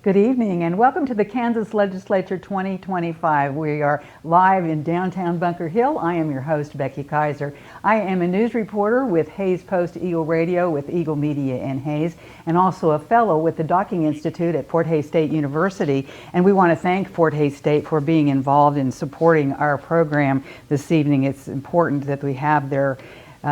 Good evening and welcome to the Kansas Legislature 2025. We are live in downtown Bunker Hill. I am your host, Becky Kaiser. I am a news reporter with Hays Post Eagle Radio with Eagle Media in Hays, and also a fellow with the Docking Institute at Fort Hays State University. And we want to thank Fort Hays State for being involved in supporting our program this evening. It's important that we have their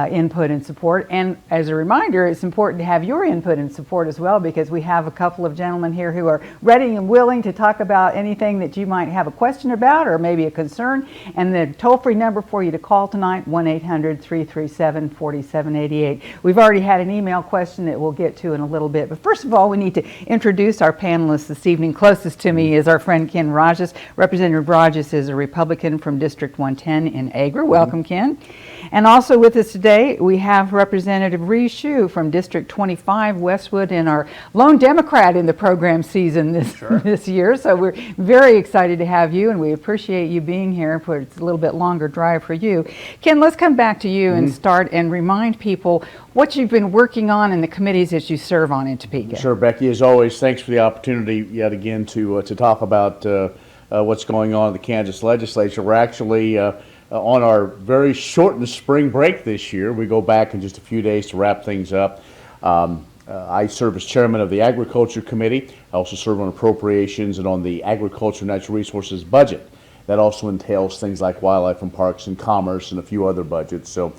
input and support. And as a reminder, it's important to have your input and support as well, because we have a couple of gentlemen here who are ready and willing to talk about anything that you might have a question about or maybe a concern. And the toll-free number for you to call tonight, 1-800-337-4788. We've already had an email question that we'll get to in a little bit. But first of all, we need to introduce our panelists this evening. Closest to me is our friend Ken Rahjes. Representative Rahjes is a Republican from District 110 in Agra. Welcome, Ken. And also with us today, we have Representative Rui Xu from District 25, Westwood, and our lone Democrat in the program season this year. So we're very excited to have you, and we appreciate you being here. It's a little bit longer drive for you. Ken, let's come back to you and start and remind people what you've been working on in the committees that you serve on in Topeka. Sure, Becky. As always, thanks for the opportunity yet again to talk about what's going on in the Kansas Legislature. We're actually on our very shortened spring break this year. We go back in just a few days to wrap things up. I serve as chairman of the Agriculture Committee. I also serve on appropriations and on the Agriculture and Natural Resources budget. That also entails things like wildlife and parks and commerce and a few other budgets. So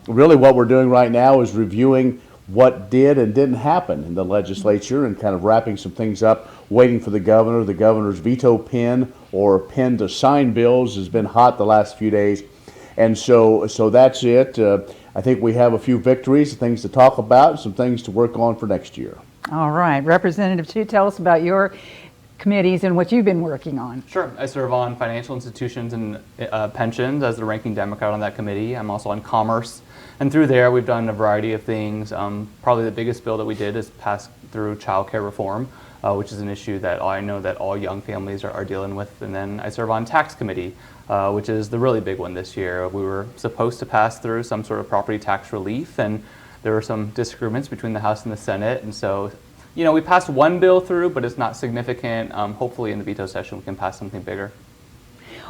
really what we're doing right now is reviewing what did and didn't happen in the legislature and kind of wrapping some things up, waiting for the governor. The governor's veto pen or pen to sign bills has been hot the last few days. And so that's it. I think we have a few victories, things to talk about, some things to work on for next year. All right. Representative Xu, tell us about your committees and what you've been working on. Sure. I serve on financial institutions and pensions as the ranking Democrat on that committee. I'm also on commerce. And through there, we've done a variety of things. Probably the biggest bill that we did is pass through child care reform, which is an issue that I know that all young families are dealing with. And then I serve on tax committee, which is the really big one this year. We were supposed to pass through some sort of property tax relief, and there were some disagreements between the House and the Senate. And so, you know, we passed one bill through, but it's not significant. Hopefully in the veto session, we can pass something bigger.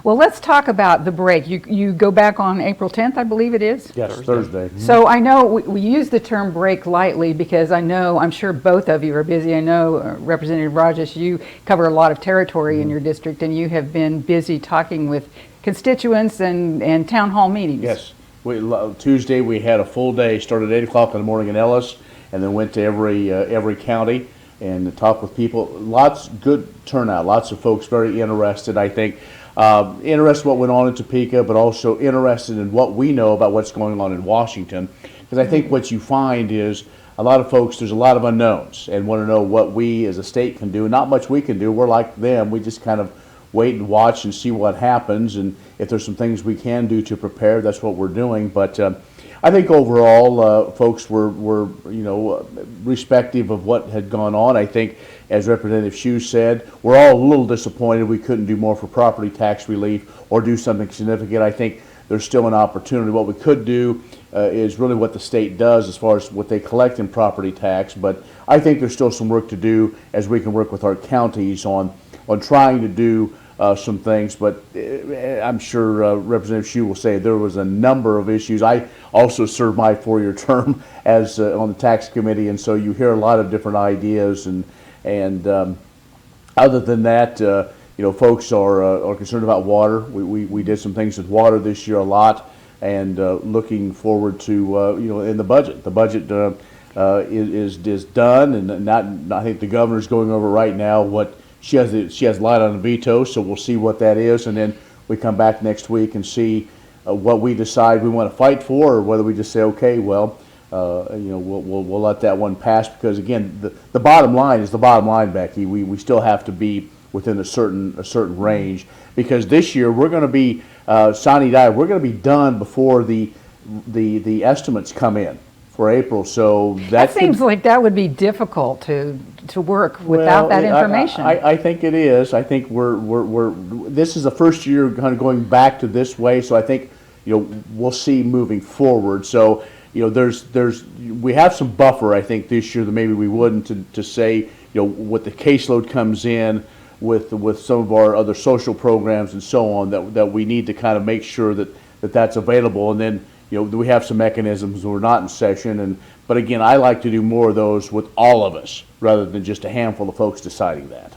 Well, let's talk about the break. You go back on April 10th, I believe it is? Yes, Thursday. So I know we use the term break lightly because I'm sure both of you are busy. I know Representative Rahjes, you cover a lot of territory in your district, and you have been busy talking with constituents and town hall meetings. Yes. Tuesday we had a full day, started at 8 o'clock in the morning in Ellis, and then went to every county and talked with people. Lots good turnout, lots of folks very interested, I think. Interested in what went on in Topeka, but also interested in what we know about what's going on in Washington. Because I think what you find is a lot of folks, there's a lot of unknowns and want to know what we as a state can do. Not much we can do. We're like them. We just kind of wait and watch and see what happens. And if there's some things we can do to prepare, that's what we're doing. But I think overall, folks were respective of what had gone on. I think, as Representative Xu said, we're all a little disappointed we couldn't do more for property tax relief or do something significant. I think there's still an opportunity. What we could do is really what the state does as far as what they collect in property tax. But I think there's still some work to do as we can work with our counties on trying to do some things, but I'm sure Representative Xu will say there was a number of issues. I also served my 4-year term as on the tax committee, and so you hear a lot of different ideas. And other than that, folks are concerned about water. We did some things with water this year a lot, and looking forward to in the budget. The budget is done, and I think the governor's going over right now what. She has light on the veto, so we'll see what that is, and then we come back next week and see what we decide we want to fight for, or whether we just say, okay, well, we'll let that one pass, because again, the bottom line is the bottom line, Becky. We still have to be within a certain range, because this year we're going to be sine die. We're going to be done before the estimates come in for April, so that seems like that would be difficult to work without that information. I think it is. I think this is the first year kind of going back to this way, so I think we'll see moving forward. So we have some buffer, I think, this year that maybe we wouldn't to say, what the caseload comes in with some of our other social programs and so on that we need to kind of make sure that's available. And then, we have some mechanisms when we're not in session. But again, I like to do more of those with all of us rather than just a handful of folks deciding that.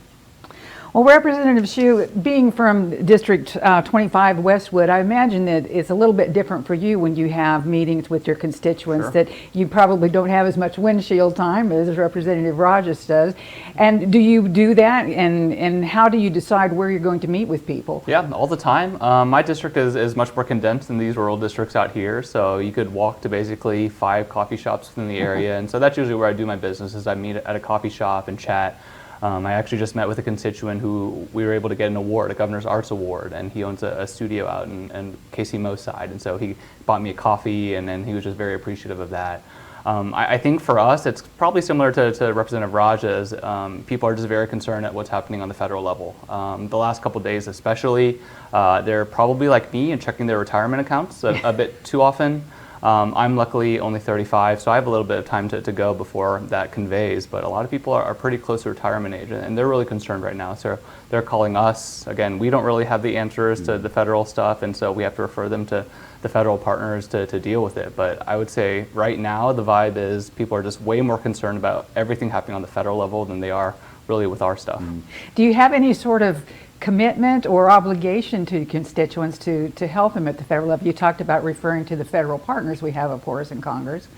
Well, Representative Xu, being from District 25 Westwood, I imagine that it's a little bit different for you when you have meetings with your constituents, Sure. that you probably don't have as much windshield time as Representative Rahjes does. And do you do that? And how do you decide where you're going to meet with people? Yeah, all the time. My district is much more condensed than these rural districts out here, so you could walk to basically 5 coffee shops within the area, and so that's usually where I do my business, is I meet at a coffee shop and chat. I actually just met with a constituent who we were able to get an award, a Governor's Arts Award, and he owns a studio out in Casey Mo's side, and so he bought me a coffee, and then he was just very appreciative of that. I think for us, it's probably similar to Representative Rahjes. People are just very concerned at what's happening on the federal level. The last couple of days especially, they're probably like me and checking their retirement accounts a bit too often. I'm luckily only 35, so I have a little bit of time to go before that conveys, but a lot of people are pretty close to retirement age, and they're really concerned right now. So they're calling us. Again, we don't really have the answers to the federal stuff, and so we have to refer them to the federal partners to deal with it. But I would say right now the vibe is people are just way more concerned about everything happening on the federal level than they are really with our stuff. Do you have any sort of commitment or obligation to constituents to help them at the federal level? You talked about referring to the federal partners we have, of course, in Congress.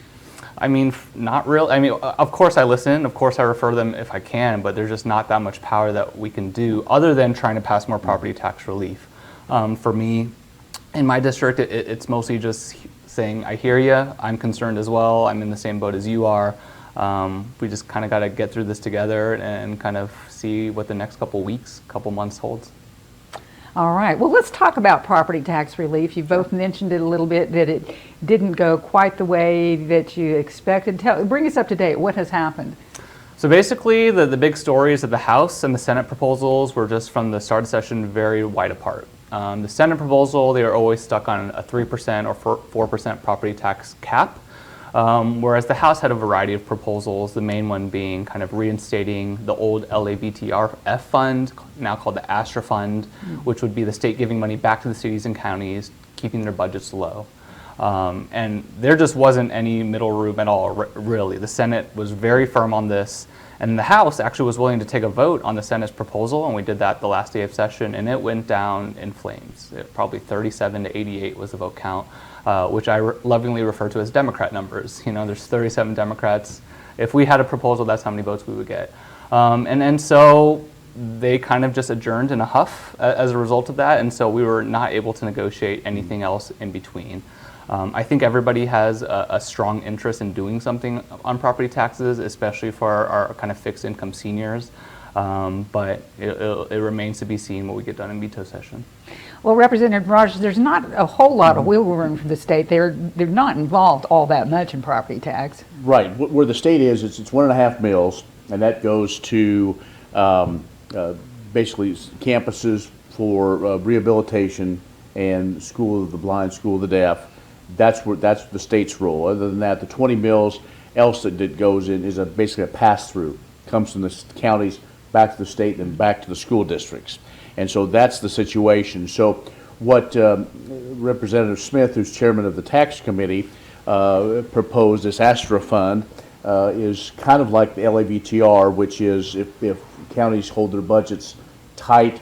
I mean, not really. I mean, of course I listen. Of course I refer them if I can, but there's just not that much power that we can do other than trying to pass more property tax relief. For me, in my district, it's mostly just saying, I hear you, I'm concerned as well, I'm in the same boat as you are. We just kind of got to get through this together and kind of see what the next couple weeks, couple months holds. All right. Well, let's talk about property tax relief. You both mentioned it a little bit, that it didn't go quite the way that you expected. Bring us up to date. What has happened? So basically, the big story is that the House and the Senate proposals were just from the start of session very wide apart. The Senate proposal, they are always stuck on a 3% or 4% property tax cap. Whereas the House had a variety of proposals, the main one being kind of reinstating the old LABTRF fund, now called the ASTRA fund, which would be the state giving money back to the cities and counties, keeping their budgets low. And there just wasn't any middle room at all, really. The Senate was very firm on this, and the House actually was willing to take a vote on the Senate's proposal, and we did that the last day of session, and it went down in flames. Probably 37 to 88 was the vote count. Which I lovingly refer to as Democrat numbers. You know, there's 37 Democrats. If we had a proposal, that's how many votes we would get. And so they kind of just adjourned in a huff as a result of that, and so we were not able to negotiate anything else in between. I think everybody has a strong interest in doing something on property taxes, especially for our kind of fixed income seniors. But it remains to be seen what we get done in veto session. Well, Representative Rahjes, there's not a whole lot of wiggle room for the state. They're not involved all that much in property tax. Right. Where the state is, it's 1.5 mills, and that goes to basically campuses for rehabilitation and school of the blind, school of the deaf. That's the state's role. Other than that, the 20 mills else that goes in is basically a pass-through. Comes from the counties back to the state and then back to the school districts. And so that's the situation. So what Representative Smith, who's chairman of the tax committee, proposed, this ASTRA fund, is kind of like the LAVTR, which is if counties hold their budgets tight,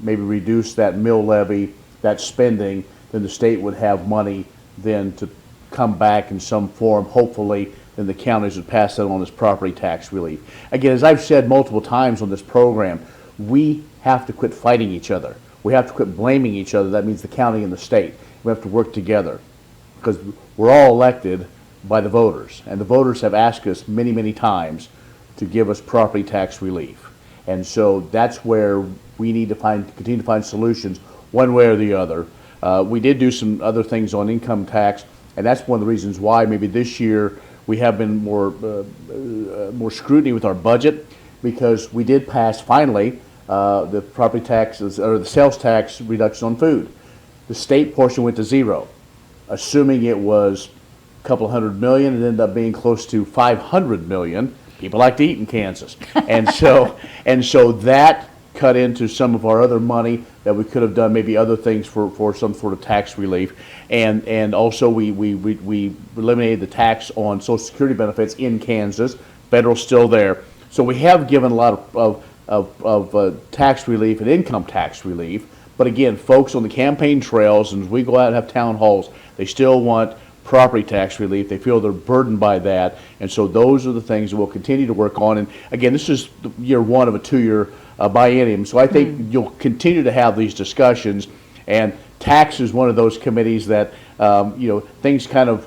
maybe reduce that mill levy, that spending, then the state would have money then to come back in some form, hopefully, then the counties would pass that on as property tax relief. Again, as I've said multiple times on this program, we have to quit fighting each other. We have to quit blaming each other. That means the county and the state. We have to work together because we're all elected by the voters, and the voters have asked us many, many times to give us property tax relief. And so that's where we need to continue to find solutions one way or the other. We did do some other things on income tax, and that's one of the reasons why maybe this year we have been more scrutiny with our budget, because we did pass finally the property taxes or the sales tax reduction on food. The state portion went to zero, assuming it was couple of $100 million. It ended up being close to $500 million. People like to eat in Kansas, and so that cut into some of our other money that we could have done maybe other things for some sort of tax relief, and also we eliminated the tax on Social Security benefits in Kansas. Federal's still there, so we have given a lot of tax relief and income tax relief. But again, folks on the campaign trails, and as we go out and have town halls, they still want property tax relief. They feel they're burdened by that, and so those are the things that we'll continue to work on. And again, this is year one of a 2-year biennium, so I think you'll continue to have these discussions. And tax is one of those committees that things kind of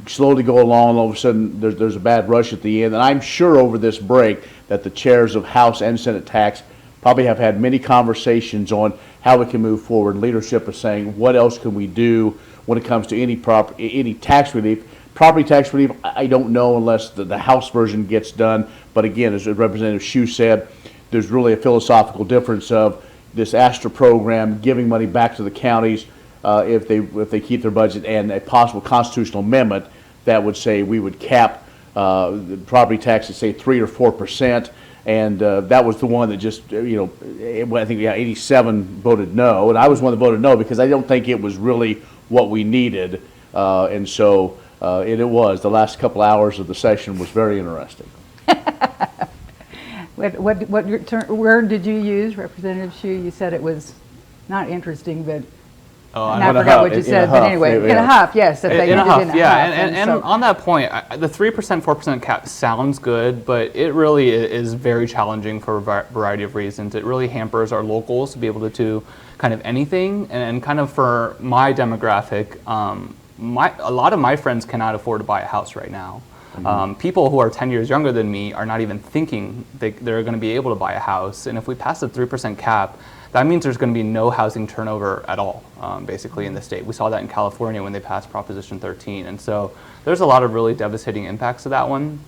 slowly go along. All of a sudden, there's a bad rush at the end. And I'm sure over this break that the chairs of House and Senate tax probably have had many conversations on how we can move forward. Leadership is saying, what else can we do when it comes to any tax relief? Property tax relief, I don't know unless the House version gets done. But again, as Representative Xu said, there's really a philosophical difference of this Astra program giving money back to the counties if they keep their budget, and a possible constitutional amendment that would say we would cap the property tax at say 3 or 4%. And that was the one that just, I think 87 voted no, and I was one that voted no because I don't think it was really what we needed, and so it was. The last couple hours of the session was very interesting. What word did you use, Representative Xu? You said it was not interesting, but and I forgot what you said. But anyway, in a huff, yes. In a huff, yeah. And on that point, the 3%, 4% cap sounds good, but it really is very challenging for a variety of reasons. It really hampers our locals to be able to do kind of anything, and kind of for my demographic, a lot of my friends cannot afford to buy a house right now. People who are 10 years younger than me are not even thinking they're going to be able to buy a house. And if we pass the 3% cap, that means there's going to be no housing turnover at all, basically, in the state. We saw that in California when they passed Proposition 13. And so there's a lot of really devastating impacts to that one.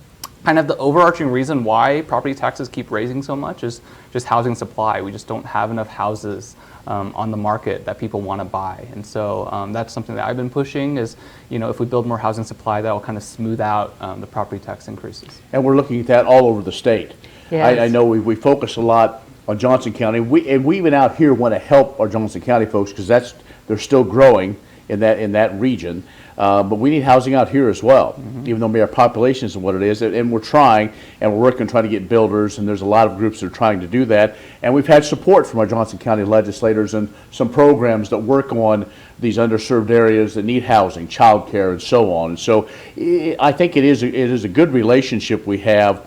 Kind of the overarching reason why property taxes keep raising so much is just housing supply. We just don't have enough houses on the market that people want to buy. And so that's something that I've been pushing is, if we build more housing supply, that will kind of smooth out the property tax increases. And we're looking at that all over the state. Yes. I know we focus a lot on Johnson County. We even out here want to help our Johnson County folks because they're still growing in that region. But we need housing out here as well, even though maybe our population isn't what it is. And we're trying, and we're working trying to get builders, and there's a lot of groups that are trying to do that. And we've had support from our Johnson County legislators and some programs that work on these underserved areas that need housing, child care, and so on. And so I think it is a good relationship we have,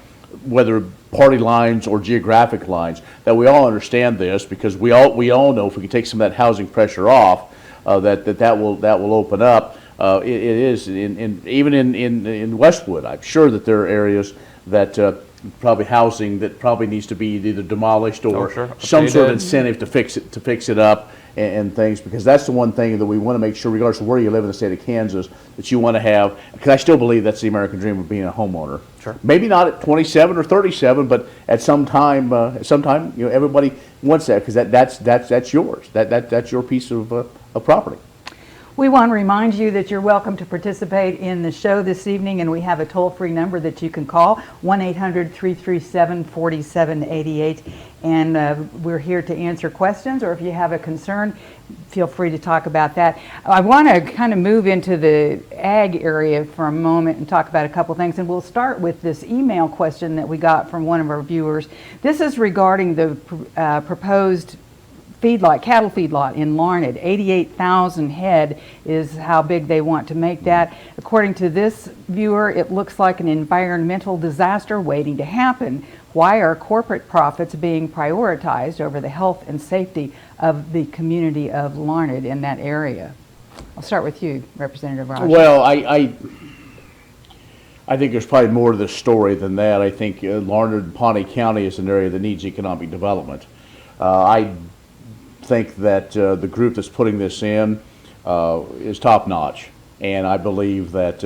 whether party lines or geographic lines, that we all understand this, because we all know if we can take some of that housing pressure off, that will open up. It is even in Westwood. I'm sure that there are areas that probably housing that probably needs to be either demolished or some sort of incentive to fix it up and things, because that's the one thing that we want to make sure, regardless of where you live in the state of Kansas, that you want to have. Because I still believe that's the American dream of being a homeowner. Sure. Maybe not at 27 or 37, but at some time, everybody wants that, because that's yours. That's your piece of property. We want to remind you that you're welcome to participate in the show this evening, and we have a toll-free number that you can call, 1-800-337-4788, and we're here to answer questions, or if you have a concern, feel free to talk about that. I want to kind of move into the ag area for a moment and talk about a couple things, and we'll start with this email question that we got from one of our viewers. This is regarding the proposed cattle feedlot in Larned. 88,000 head is how big they want to make that. According to this viewer, it looks like an environmental disaster waiting to happen. Why are corporate profits being prioritized over the health and safety of the community of Larned in that area? I'll start with you, Representative Rahjes. Well, I think there's probably more to this story than that. I think Larned and Pawnee County is an area that needs economic development. I think that the group that's putting this in is top-notch, and I believe that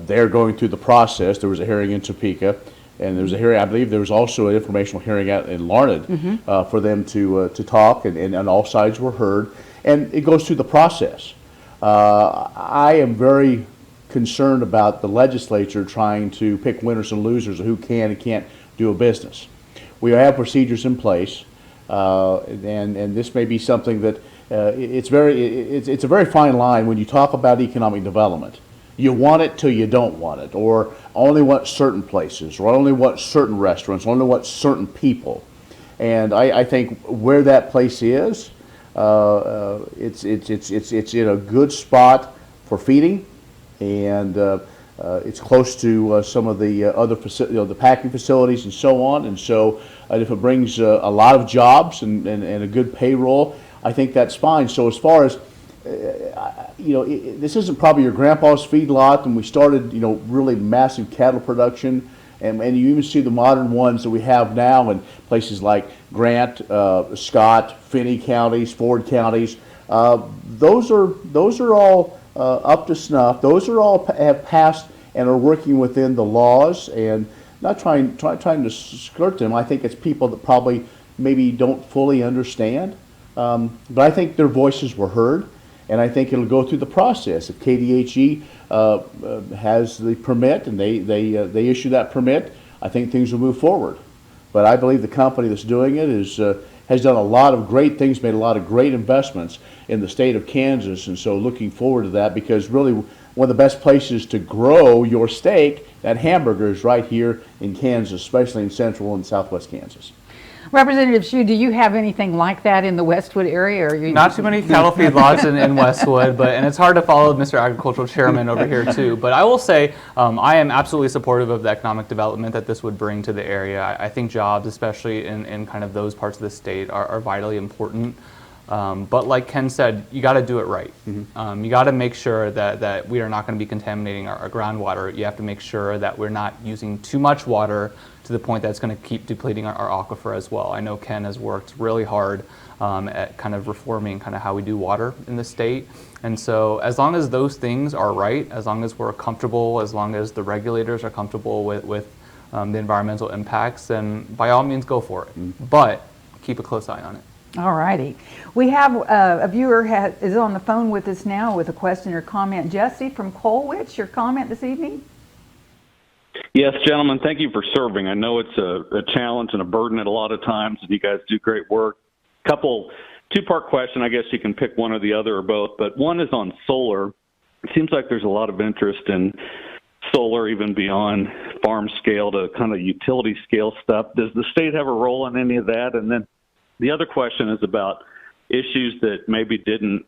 they're going through the process. There was a hearing in Topeka, and there was a hearing, I believe there was also an informational hearing out in Larned for them to talk, and all sides were heard, and it goes through the process. I am very concerned about the legislature trying to pick winners and losers of who can and can't do a business. We have procedures in place, and this may be something that it's a very fine line when you talk about economic development. You want it till you don't want it, or only want certain places, or only want certain restaurants, or only want certain people. And I think where that place is, it's in a good spot for feeding, and it's close to some of the other the packing facilities and so on. And so, if it brings a lot of jobs and a good payroll, I think that's fine. So as far as this isn't probably your grandpa's feedlot, and we started really massive cattle production. And you even see the modern ones that we have now in places like Grant, Scott, Finney counties, Ford counties. Those are all up to snuff. Those are all have passed and are working within the laws, and not trying to skirt them. I think it's people that probably maybe don't fully understand, but I think their voices were heard. And I think it'll go through the process. If KDHE has the permit and they issue that permit, I think things will move forward. But I believe the company that's doing it has done a lot of great things, made a lot of great investments in the state of Kansas, and so looking forward to that, because really one of the best places to grow your steak, that hamburger, is right here in Kansas, especially in central and southwest Kansas. Representative Xu, do you have anything like that in the Westwood area? Or Not too many cattle feedlots in Westwood, and it's hard to follow Mr. Agricultural Chairman over here too. But I will say I am absolutely supportive of the economic development that this would bring to the area. I think jobs, especially in kind of those parts of the state, are vitally important. But like Ken said, you got to do it right. Mm-hmm. You got to make sure that we are not going to be contaminating our groundwater. You have to make sure that we're not using too much water to the point that's going to keep depleting our aquifer as well. I know Ken has worked really hard at kind of reforming kind of how we do water in the state. And so as long as those things are right, as long as we're comfortable, as long as the regulators are comfortable with the environmental impacts, then by all means go for it. Mm-hmm. But keep a close eye on it. All righty. We have a viewer is on the phone with us now with a question or comment. Jesse from Colwich, your comment this evening? Yes, gentlemen, thank you for serving. I know it's a challenge and a burden at a lot of times, and you guys do great work. Two-part question. I guess you can pick one or the other or both, but one is on solar. It seems like there's a lot of interest in solar, even beyond farm scale to kind of utility scale stuff. Does the state have a role in any of that? And then the other question is about issues that maybe didn't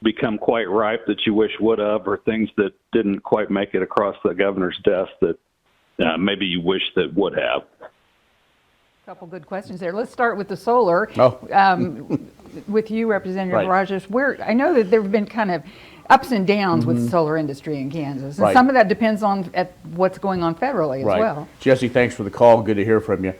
become quite ripe that you wish would have, or things that didn't quite make it across the governor's desk that maybe you wish that would have. A couple good questions there. Let's start with the solar. With you, Representative Rahjes. I know that there have been kind of ups and downs with the solar industry in Kansas, and some of that depends on what's going on federally as well. Jesse, thanks for the call. Good to hear from you.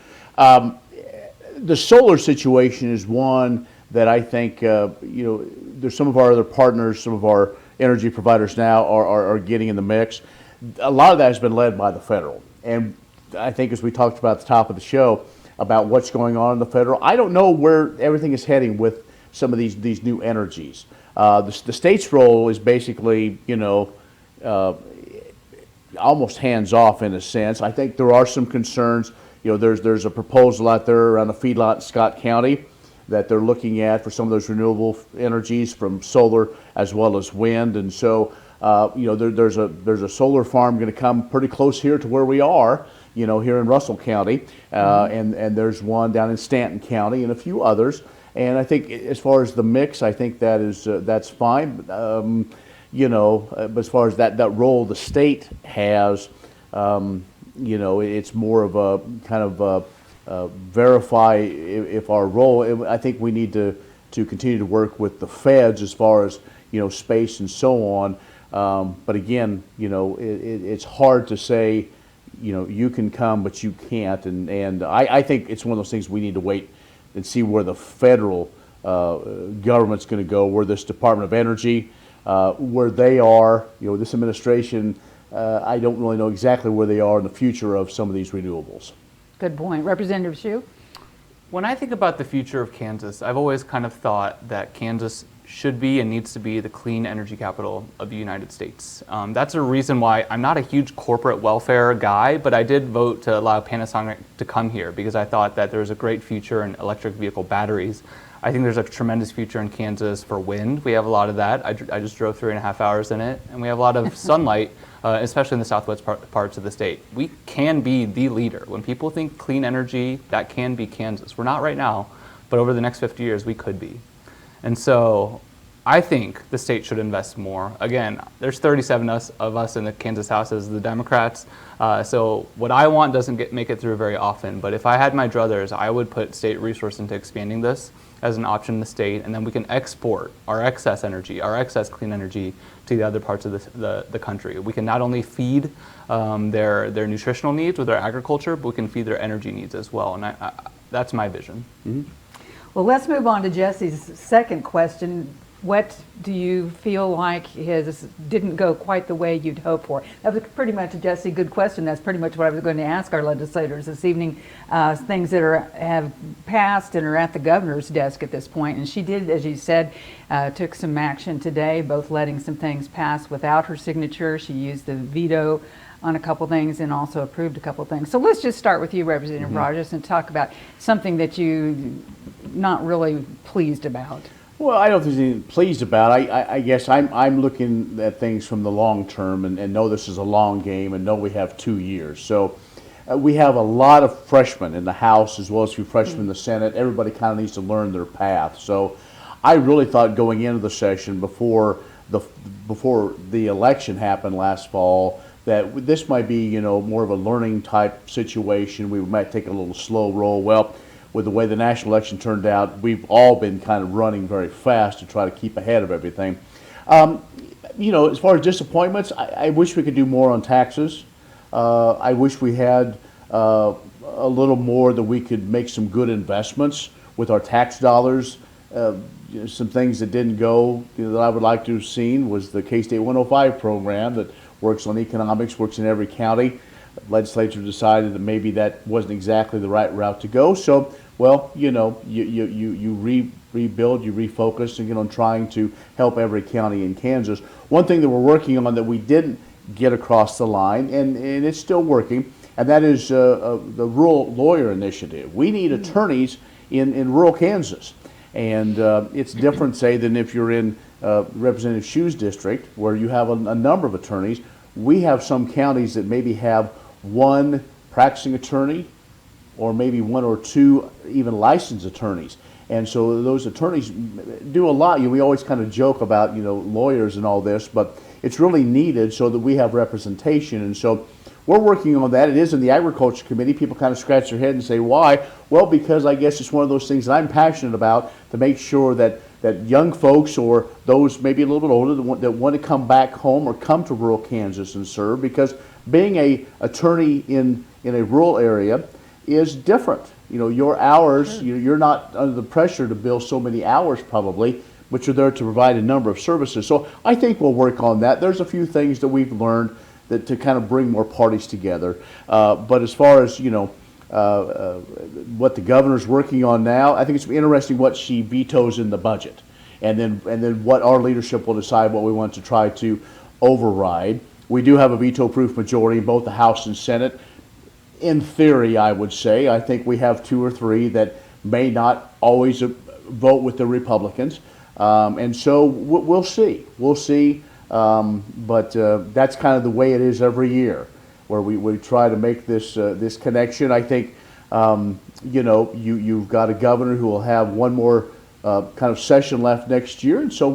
The solar situation is one that I think there's some of our other partners, some of our energy providers now are getting in the mix. A lot of that has been led by the federal, and I think as we talked about at the top of the show about what's going on in the federal, I don't know where everything is heading with some of these new energies. The state's role is basically almost hands off in a sense. I think there are some concerns. There's a proposal out there around the feedlot in Scott County that they're looking at for some of those renewable energies from solar as well as wind, and so there's a solar farm going to come pretty close here to where we are, here in Russell County, and there's one down in Stanton County and a few others. And I think as far as the mix, I think that's fine. But as far as that role the state has, it's more of a kind of verify if our role. I think we need to continue to work with the feds as far as space and so on. But again, it's hard to say, you can come but you can't, and I think it's one of those things we need to wait and see where the federal government's going to go, where this Department of Energy, where they are. This administration, I don't really know exactly where they are in the future of some of these renewables. Good point. Representative Xu? When I think about the future of Kansas, I've always kind of thought that Kansas should be and needs to be the clean energy capital of the United States. That's a reason why I'm not a huge corporate welfare guy, but I did vote to allow Panasonic to come here because I thought that there's a great future in electric vehicle batteries. I think there's a tremendous future in Kansas for wind. We have a lot of that. I just drove 3.5 hours in it, and we have a lot of sunlight, especially in the southwest parts of the state. We can be the leader. When people think clean energy, that can be Kansas. We're not right now, but over the next 50 years, we could be. And so I think the state should invest more. Again, there's 37 of us in the Kansas House as the Democrats. So what I want doesn't make it through very often. But if I had my druthers, I would put state resource into expanding this as an option in the state. And then we can export our excess energy, our excess clean energy to the other parts of the country. We can not only feed their nutritional needs with our agriculture, but we can feed their energy needs as well. And that's my vision. Mm-hmm. Well, let's move on to Jesse's second question. What do you feel like didn't go quite the way you'd hoped for? That was pretty much, Jesse, good question. That's pretty much what I was going to ask our legislators this evening. Things that have passed and are at the governor's desk at this point. And she did, as you said, took some action today, both letting some things pass without her signature. She used the veto on a couple things and also approved a couple things. So let's just start with you, Representative Rahjes, and talk about something that you not really pleased about. Well, I don't think there's anything pleased about. I guess I'm looking at things from the long term and know this is a long game and know we have 2 years. So we have a lot of freshmen in the House as well as a few freshmen in the Senate. Everybody kind of needs to learn their path. So I really thought going into the session before the election happened last fall that this might be, more of a learning type situation. We might take a little slow roll. Well, with the way the national election turned out, we've all been kind of running very fast to try to keep ahead of everything. As far as disappointments, I wish we could do more on taxes. I wish we had a little more that we could make some good investments with our tax dollars. Some things that didn't go that I would like to have seen was the K-State 105 program that works on economics, works in every county. The legislature decided that maybe that wasn't exactly the right route to go. So, well, you rebuild, you refocus, and on trying to help every county in Kansas. One thing that we're working on that we didn't get across the line, and it's still working, and that is the Rural Lawyer Initiative. We need attorneys in rural Kansas. And it's different, say, than if you're in Representative Xu's district, where you have a number of attorneys. We have some counties that maybe have one practicing attorney or maybe one or two even licensed attorneys. And so those attorneys do a lot. We always kind of joke about, lawyers and all this, but it's really needed so that we have representation. And so we're working on that. It is in the Agriculture Committee. People kind of scratch their head and say, why? Well, because I guess it's one of those things that I'm passionate about, to make sure that young folks or those maybe a little bit older that want to come back home or come to rural Kansas and serve, because being an attorney in a rural area is different. Your hours, you're not under the pressure to bill so many hours probably, but you're there to provide a number of services. So I think we'll work on that. There's a few things that we've learned that to kind of bring more parties together. But as far as, what the governor's working on now, I think it's interesting what she vetoes in the budget. And then what our leadership will decide what we want to try to override. We do have a veto-proof majority in both the House and Senate. In theory, I would say, I think we have 2 or 3 that may not always vote with the Republicans. And so we'll see. We'll see. But that's kind of the way it is every year, where we try to make this connection. I think you've got a governor who will have one more kind of session left next year, and so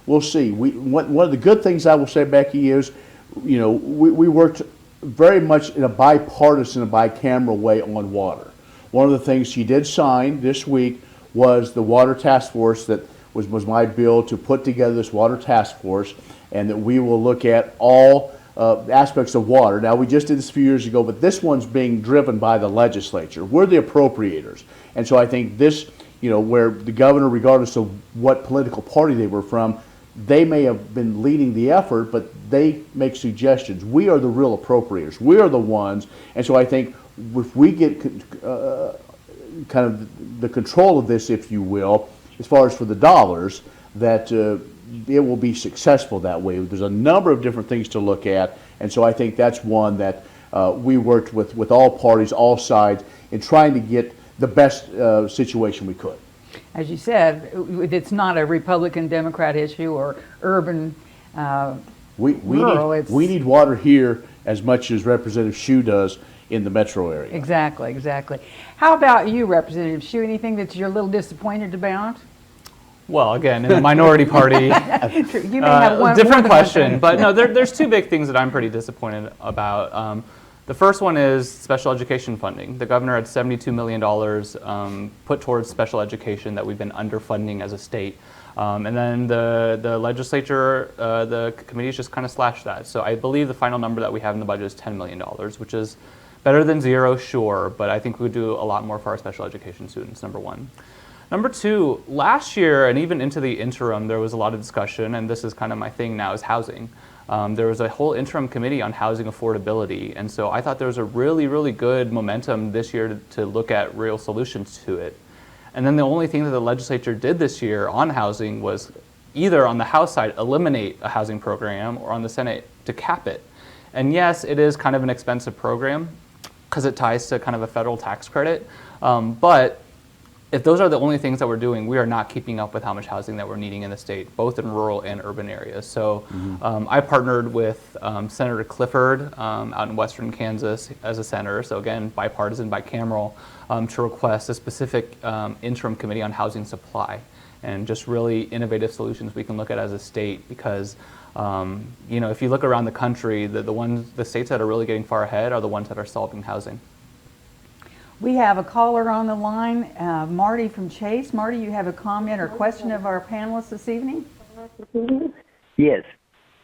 we'll see. One of the good things I will say, Becky, is we worked very much in a bipartisan and bicameral way on water. One of the things she did sign this week was the water task force that was my bill to put together this water task force, and that we will look at all aspects of water. Now, we just did this a few years ago, but this one's being driven by the legislature. We're the appropriators. And so I think this, where the governor, regardless of what political party they were from, they may have been leading the effort, but they make suggestions. We are the real appropriators. We are the ones. And so I think if we get kind of the control of this, if you will, as far as for the dollars, that it will be successful that way. There's a number of different things to look at, and so I think that's one that we worked with all parties, all sides, in trying to get the best situation we could. As you said, it's not a Republican-Democrat issue or urban rural. We need water here as much as Representative Xu does in the metro area. Exactly, exactly. How about you, Representative Xu? Anything that you're a little disappointed about? Well, again, in the minority party, You may have one different question, but no, there's two big things that I'm pretty disappointed about. The first one is special education funding. The governor had $72 million put towards special education that we've been underfunding as a state. And then the legislature, the committees just kind of slashed that. So I believe the final number that we have in the budget is $10 million, which is better than zero, sure, but I think we would do a lot more for our special education students, number one. Number two, last year and even into the interim, there was a lot of discussion, and this is kind of my thing now, is housing. There was a whole interim committee on housing affordability, and so I thought there was a really, really good momentum this year to look at real solutions to it. And then the only thing that the legislature did this year on housing was either on the House side eliminate a housing program, or on the Senate to cap it. And yes, it is kind of an expensive program because it ties to kind of a federal tax credit, but if those are the only things that we're doing, we are not keeping up with how much housing that we're needing in the state, both in rural and urban areas. So I partnered with Senator Clifford out in western Kansas as a senator, so again, bipartisan, bicameral, to request a specific interim committee on housing supply and just really innovative solutions we can look at as a state, because you know, if you look around the country, the states that are really getting far ahead are the ones that are solving housing. We have a caller on the line, Marty from Chase. Marty, you have a comment or question of our panelists this evening? Yes.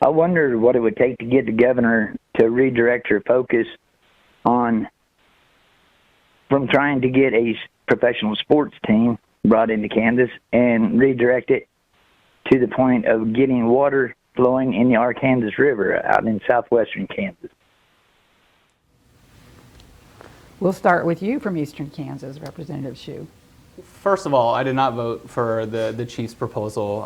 I wondered what it would take to get the governor to redirect her focus from trying to get a professional sports team brought into Kansas and redirect it to the point of getting water flowing in the Arkansas River out in southwestern Kansas. We'll start with you from eastern Kansas, Representative Xu. First of all, I did not vote for the chief's proposal.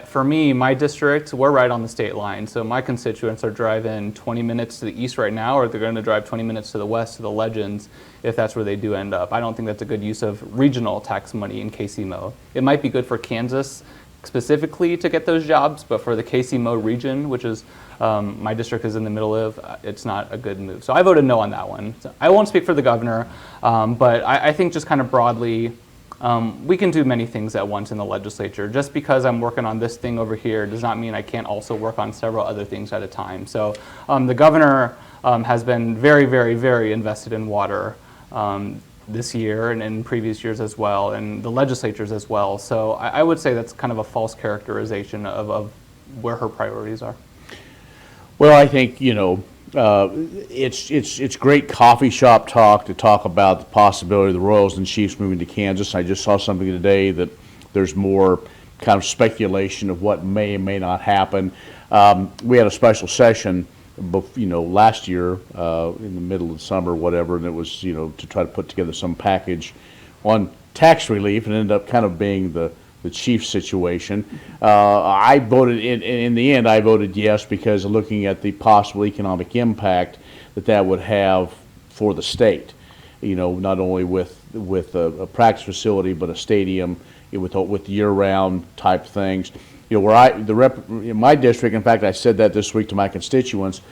For me, my district, we're right on the state line, so my constituents are driving 20 minutes to the east right now, or they're going to drive 20 minutes to the west to the Legends, if that's where they do end up. I don't think that's a good use of regional tax money in KCMO. It might be good for Kansas specifically to get those jobs, but for the KCMO region, which is my district is in the middle of, it's not a good move. So I voted no on that one. So I won't speak for the governor, but I think just kind of broadly, we can do many things at once in the legislature. Just because I'm working on this thing over here does not mean I can't also work on several other things at a time. So the governor has been very, very, very invested in water this year and in previous years as well, and the legislatures as well. So I would say that's kind of a false characterization of where her priorities are. Well, I think, you know, it's great coffee shop talk to talk about the possibility of the Royals and Chiefs moving to Kansas. I just saw something today that there's more kind of speculation of what may and may not happen. We had a special session, you know, last year in the middle of the summer or whatever, and it was, you know, to try to put together some package on tax relief, and ended up kind of being the chief situation. I voted, in the end, I voted yes, because of looking at the possible economic impact that would have for the state. You know, not only with a practice facility, but a stadium, with year-round type things. You know, in my district, in fact, I said that this week to my constituents,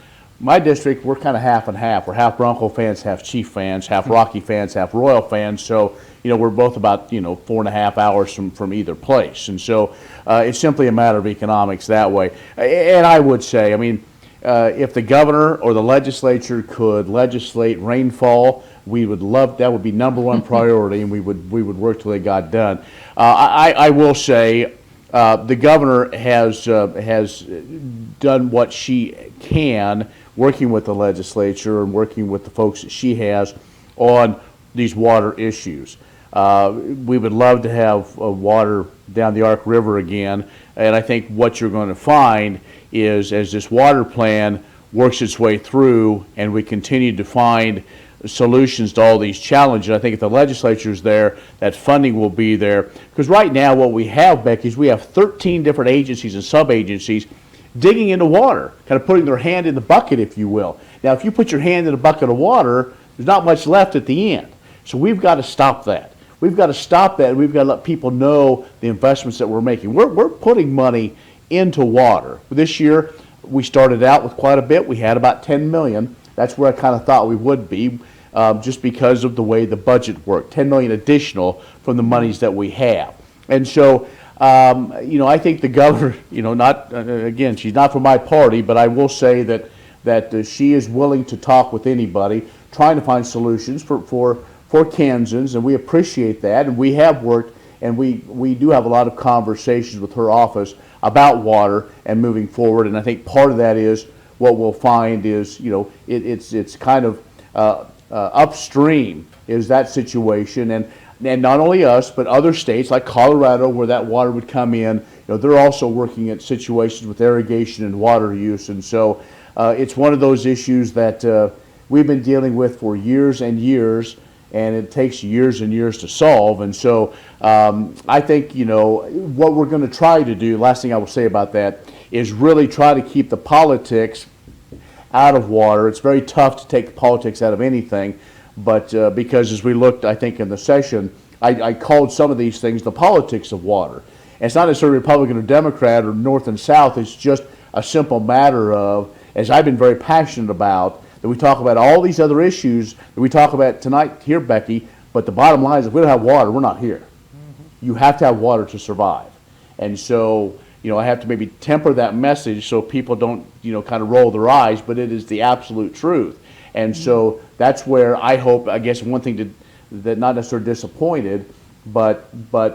my district, we're kind of half and half. We're half Bronco fans, half Chief fans, half Rocky fans, half Royal fans. So, you know, we're both about, you know, 4.5 hours from either place. And so it's simply a matter of economics that way. And I would say, I mean, if the governor or the legislature could legislate rainfall, we would love, that would be #1 priority, and we would work till they got done. I will say, the governor has done what she can, working with the legislature and working with the folks that she has on these water issues. We would love to have water down the Ark River again, and I think what you're going to find is, as this water plan works its way through and we continue to find solutions to all these challenges. I think if the legislature's there, that funding will be there. Because right now what we have, Becky, is we have 13 different agencies and sub-agencies digging into water, kind of putting their hand in the bucket, if you will. Now, if you put your hand in a bucket of water, there's not much left at the end. So we've got to stop that. We've got to stop that, and we've got to let people know the investments that we're making. We're putting money into water. This year, we started out with quite a bit. We had about $10 million. That's where I kind of thought we would be, just because of the way the budget worked. $10 million additional from the monies that we have. And so, I think the governor, again, she's not from my party, but I will say that she is willing to talk with anybody, trying to find solutions for Kansans, and we appreciate that. And we have worked, and we do have a lot of conversations with her office about water and moving forward. And I think part of that is what we'll find is, it's kind of upstream is that situation. And not only us, but other states like Colorado, where that water would come in, they're also working at situations with irrigation and water use. And so it's one of those issues that we've been dealing with for years and years, and it takes years and years to solve. And so I think, what we're going to try to do, last thing I will say about that, is really try to keep the politics out of water. It's very tough to take the politics out of anything. But because as we looked, I think, in the session, I called some of these things the politics of water. And it's not necessarily Republican or Democrat or North and South. It's just a simple matter of, as I've been very passionate about, that we talk about all these other issues that we talk about tonight here, Becky, but the bottom line is if we don't have water, we're not here. Mm-hmm. You have to have water to survive. And so, I have to maybe temper that message so people don't, kind of roll their eyes, but it is the absolute truth. And so that's where I hope, I guess one thing that not necessarily disappointed, but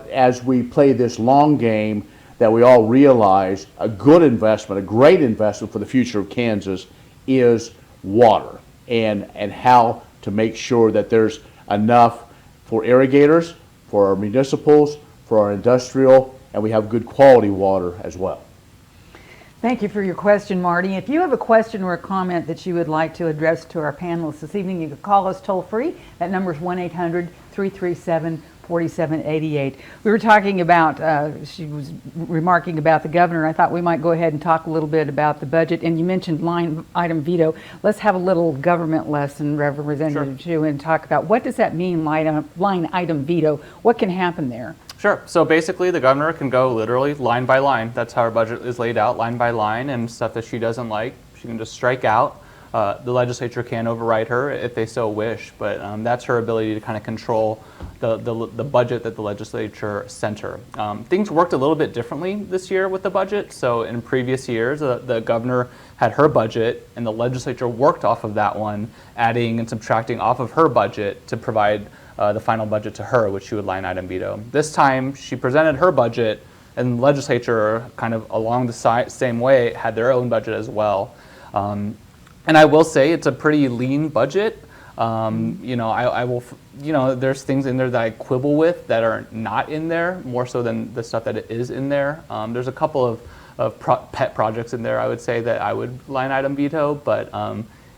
as we play this long game, that we all realize a good investment, a great investment for the future of Kansas is water, and how to make sure that there's enough for irrigators, for our municipals, for our industrial, and we have good quality water as well. Thank you for your question, Marty. If you have a question or a comment that you would like to address to our panelists this evening, you can call us toll free. That number is 1-800-337-4788. We were talking about, she was remarking about the governor. I thought we might go ahead and talk a little bit about the budget. And you mentioned line item veto. Let's have a little government lesson, Representative Xu, and talk about what does that mean, line item veto? What can happen there? Sure. So basically, the governor can go literally line by line. That's how our budget is laid out, line by line, and stuff that she doesn't like, she can just strike out. The legislature can override her if they so wish, but that's her ability to kind of control the budget that the legislature sent her. Things worked a little bit differently this year with the budget. So in previous years, the governor had her budget, and the legislature worked off of that one, adding and subtracting off of her budget to provide the final budget to her, which she would line item veto. This time, she presented her budget, and the legislature, kind of along the same way, had their own budget as well. And I will say it's a pretty lean budget. I will, there's things in there that I quibble with that are not in there, more so than the stuff that is in there. There's a couple of pet projects in there, I would say, that I would line item veto, but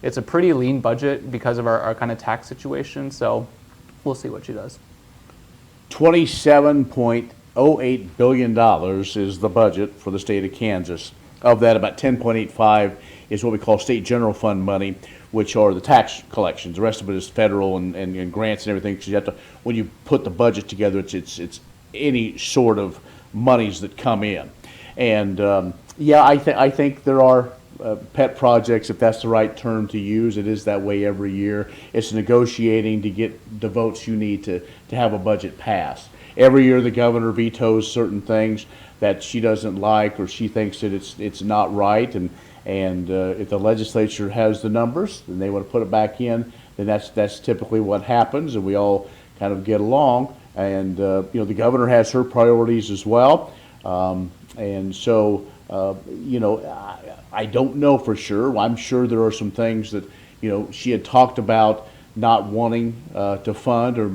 it's a pretty lean budget because of our kind of tax situation. So we'll see what she does. $27.08 billion is the budget for the state of Kansas. Of that, about 10.85 is what we call state general fund money, which are the tax collections. The rest of it is federal and grants and everything. So you have to, when you put the budget together, it's any sort of monies that come in. And I think there are pet projects, if that's the right term to use. It is that way every year. It's negotiating to get the votes you need to have a budget passed. Every year the governor vetoes certain things that she doesn't like, or she thinks that it's not right, and if the legislature has the numbers and they want to put it back in, then that's typically what happens, and we all kind of get along. And the governor has her priorities as well, and so I don't know for sure. I'm sure there are some things that she had talked about not wanting to fund, or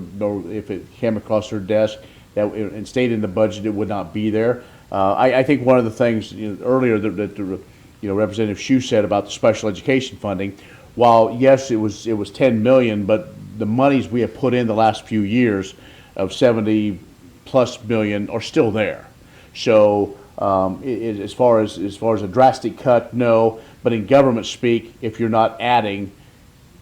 if it came across her desk that and stayed in the budget, it would not be there. I think one of the things earlier that Representative Xu said about the special education funding, while yes, it was 10 million, but the monies we have put in the last few years of 70 plus million are still there. So as far as a drastic cut, no. But in government speak, if you're not adding,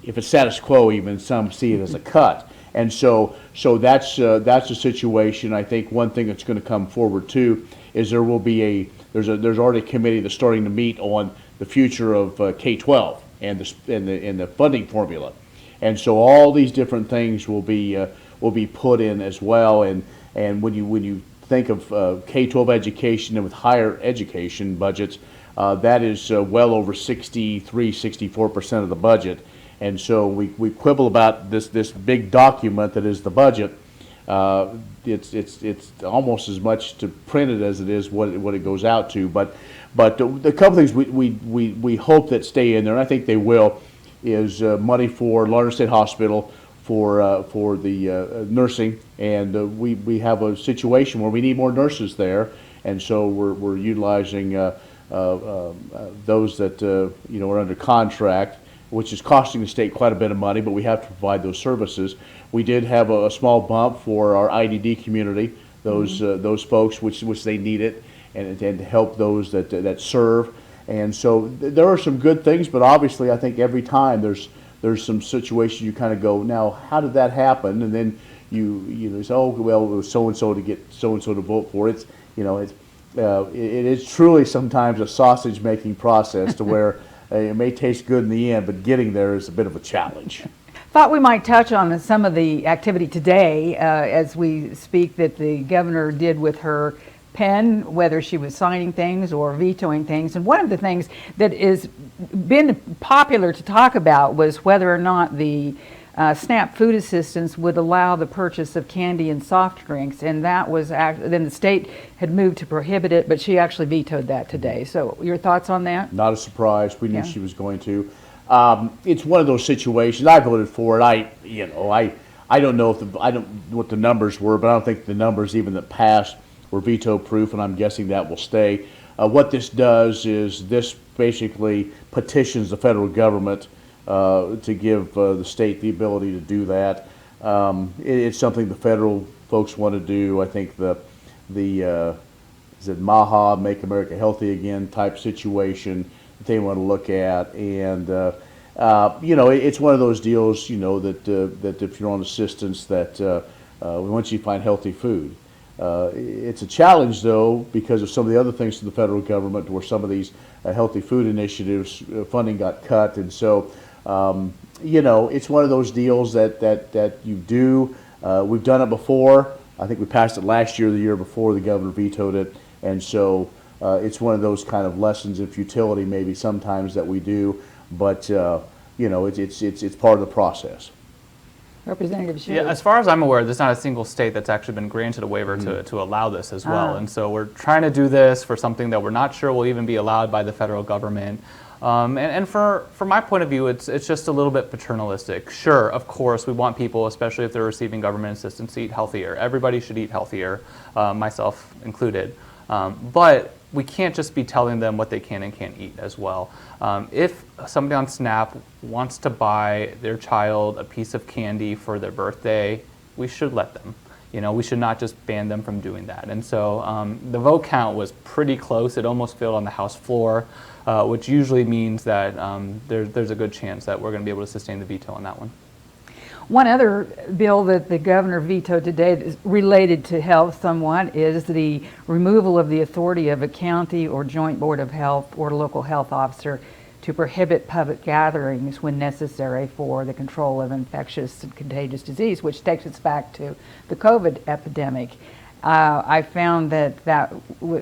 if it's status quo, even some see it as a cut. And so that's the situation. I think one thing that's going to come forward too is there will be there's already a committee that's starting to meet on the future of K-12 and the funding formula, and so all these different things will be put in as well. And when you think of K-12 education and with higher education budgets, that is well over 64% of the budget. And so we quibble about this big document that is the budget. It's almost as much to print it as it is what it goes out to. But the couple things we hope that stay in there, and I think they will, is money for Larned State Hospital for the nursing, and we have a situation where we need more nurses there, and so we're utilizing those that are under contract, which is costing the state quite a bit of money, but we have to provide those services. We did have a small bump for our IDD community, those folks which they need it, and to help those that serve. And so there are some good things, but obviously I think every time there's some situation you kind of go, now how did that happen? And then you say, oh well, it was so and so to get so and so to vote for it. It is truly sometimes a sausage making process to where it may taste good in the end, but getting there is a bit of a challenge. Thought we might touch on some of the activity today as we speak that the governor did with her pen, whether she was signing things or vetoing things. And one of the things that has been popular to talk about was whether or not the SNAP food assistance would allow the purchase of candy and soft drinks, and that was then the state had moved to prohibit it, but she actually vetoed that today. So your thoughts on that? Not a surprise. We knew she was going to. It's one of those situations. I voted for it. I don't know what the numbers were, but I don't think the numbers even that passed were veto proof, and I'm guessing that will stay. What this does is this basically petitions the federal government to give the state the ability to do that. It's something the federal folks want to do. I think the is it MAHA, Make America Healthy Again type situation that they want to look at. And it's one of those deals, that if you're on assistance, that once you find healthy food. It's a challenge, though, because of some of the other things to the federal government, where some of these healthy food initiatives funding got cut, and so it's one of those deals that you do. We've done it before. I think we passed it last year, the year before. The governor vetoed it, and so it's one of those kind of lessons in futility, maybe sometimes that we do, but it's part of the process. Representative Xu. Yeah, as far as I'm aware, there's not a single state that's actually been granted a waiver to allow this as well. And so we're trying to do this for something that we're not sure will even be allowed by the federal government. And from my point of view, it's just a little bit paternalistic. Sure, of course, we want people, especially if they're receiving government assistance, to eat healthier. Everybody should eat healthier, myself included. But we can't just be telling them what they can and can't eat as well. If somebody on SNAP wants to buy their child a piece of candy for their birthday, we should let them. We should not just ban them from doing that. And so the vote count was pretty close. It almost failed on the House floor, which usually means that there's a good chance that we're going to be able to sustain the veto on that one. One other bill that the governor vetoed today that is related to health somewhat is the removal of the authority of a county or joint board of health or local health officer to prohibit public gatherings when necessary for the control of infectious and contagious disease, which takes us back to the COVID epidemic. I found that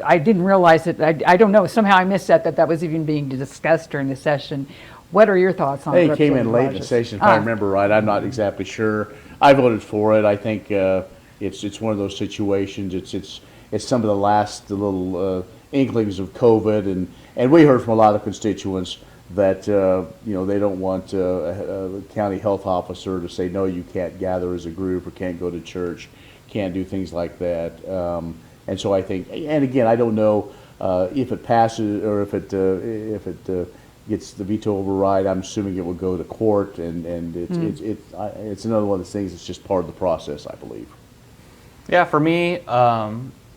I didn't realize it. I don't know. Somehow I missed that was even being discussed during the session. What are your thoughts on it? It came in late in the session, if I remember right. I'm not exactly sure. I voted for it. I think it's one of those situations. It's some of the last little inklings of COVID, and we heard from a lot of constituents that they don't want a county health officer to say no, you can't gather as a group or can't go to church, can't do things like that. And so I think, and again, I don't know if it passes or if it gets the veto override, I'm assuming it will go to court, and it's another one of the things that's just part of the process, I believe. Yeah, for me,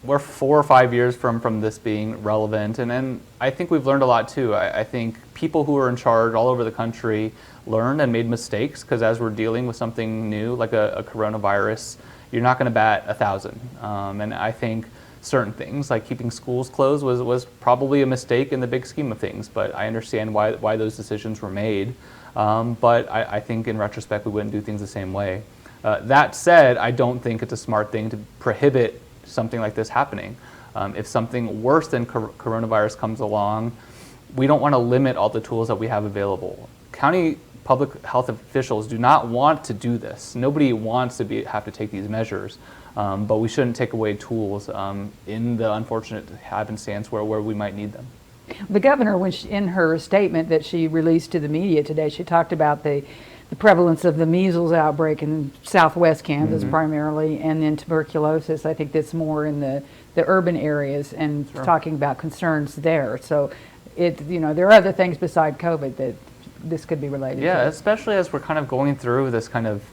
we're 4 or 5 years from this being relevant, and then I think we've learned a lot too. I think people who are in charge all over the country learned and made mistakes, because as we're dealing with something new like a coronavirus, you're not going to bat 1,000. And I think certain things like keeping schools closed was probably a mistake in the big scheme of things, but I understand why those decisions were made. But I think in retrospect we wouldn't do things the same way. That said, I don't think it's a smart thing to prohibit something like this happening. If something worse than coronavirus comes along, we don't want to limit all the tools that we have available. County public health officials do not want to do this. Nobody wants to have to take these measures, but we shouldn't take away tools in the unfortunate happenstance where we might need them. The governor, in her statement that she released to the media today, she talked about the prevalence of the measles outbreak in southwest Kansas primarily, and then tuberculosis. I think that's more in the urban areas, and talking about concerns there. So there are other things beside COVID that this could be related to. Yeah, especially as we're kind of going through this kind of